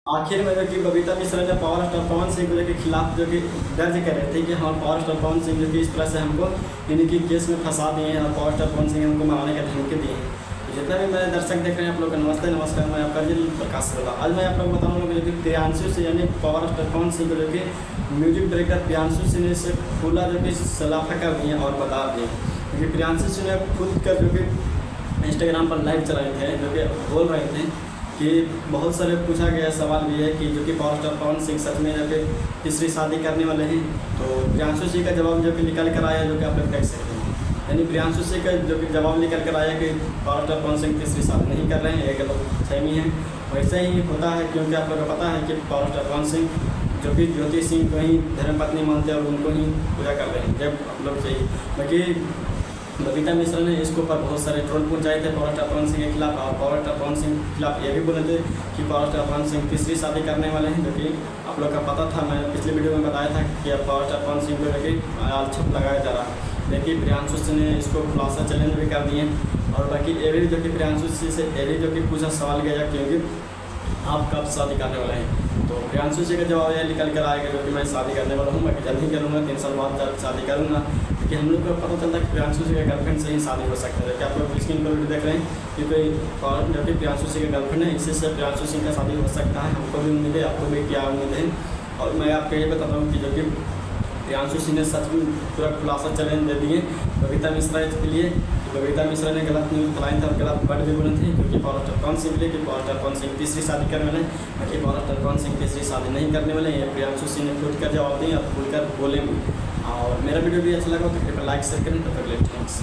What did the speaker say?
आखिर में जो कि बबीता मिश्रा ने पावर स्टार पवन सिंह के खिलाफ जो कि दर्ज कर रहे थे कि हाँ पावर स्टार पवन सिंह जो कि इस तरह से हमको इनकी केस में फंसा दिए हैं और पावर स्टार पवन सिंह हमको मारने का धमकी दिए हैं। तो जितना भी मेरे दर्शक देख रहे हैं आप लोग का नमस्ते नमस्कार, मैं आपका जिल प्रकाश बोला। आज मैं आप लोग बताऊँगा जो कि प्रियांशु से यानी पावर स्टार पवन सिंह को जो कि म्यूजिक डायरेक्टर प्रियांशु सिंह ने से खुला जो कि सलाफा कर दिए और बता दिए। क्योंकि प्रियांशु सिंह ने खुद का जो कि इंस्टाग्राम पर लाइव चलाए थे जो कि बोल रहे थे कि बहुत सारे पूछा गया सवाल भी है कि जो कि पावर स्टार पवन सिंह सच में जो कि तीसरी शादी करने वाले हैं। तो प्रियांशु सिंह का जवाब जो कि निकल कर आया जो कि आप लोग देख सकते हैं, यानी प्रियांशु सिंह का जो कि जवाब निकल कर आया कि पावर स्टार पवन सिंह तीसरी शादी नहीं कर रहे हैं, ये गलतफहमी है। वैसे ही होता है क्योंकि आप लोग को पता है कि पावर स्टार पवन सिंह जो कि ज्योति सिंह को ही धर्मपत्नी मानते हैं और उनको ही पूजा कर रहे हैं जब आप लोग चाहिए। बाकी बबीता मिश्रा ने इसके ऊपर बहुत सारे ट्रोल पहुंचाए थे पावर स्टार पवन सिंह के खिलाफ, और पावर स्टार पवन सिंह के खिलाफ ये भी बोले थे कि पावर स्टार पवन सिंह तीसरी शादी करने वाले हैं, जो कि आप लोग का पता था। मैं पिछले वीडियो में बताया था कि अब पावर स्टार पवन सिंह को जो कि आक्षेप लगाया जा रहा है। देखिए प्रियांशु सिंह ने इसको खुलासा चैलेंज भी कर दिए। और बाकी ये भी जो कि प्रियांशु सिंह से ये भी जो कि पूछा सवाल गया क्योंकि आप कब शादी करने वाले हैं। तो प्रियांशु सिंह का जवाब यह निकल कर आएगा जो कि मैं शादी करने वाला हूँ, मैं जल्द ही करूँगा, 3 साल बाद शादी करूँगा। कि हम लोग को पता चलता है कि प्रियांशु सिंह के गर्लफ्रेंड से ही शादी हो सकता है। क्या आप लोग स्क्रीन पर वीडियो देख रहे हैं कि कोई जो कि प्रियांशु सिंह के गर्लफ्रेंड है, इसी से प्रियांशु सिंह का शादी हो सकता है। हमको भी उम्मीद है, आपको भी क्या उम्मीद है। और मैं आपको ये बताता हूँ कि जो कि प्रियांशु सिंह ने सच में पूरा खुलासा चैलेंज दे दिए बबीता मिश्रा के लिए। बबीता मिश्रा ने गलत न्यूज़ फैलाई था और गलत वर्ड भी बोले थे क्योंकि पावर स्टार पवन सिंह के लिए कि पावर स्टार पवन सिंह तीसरी शादी करने वाले, बाकी पावर स्टार पवन सिंह तीसरी शादी नहीं करने वाले। ये प्रियांशु सिंह ने खुद का जवाब दिए और खुलकर बोले। और मेरा वीडियो भी अच्छा लगा तो कृपया लाइक शेयर करें। तो थैंक्स।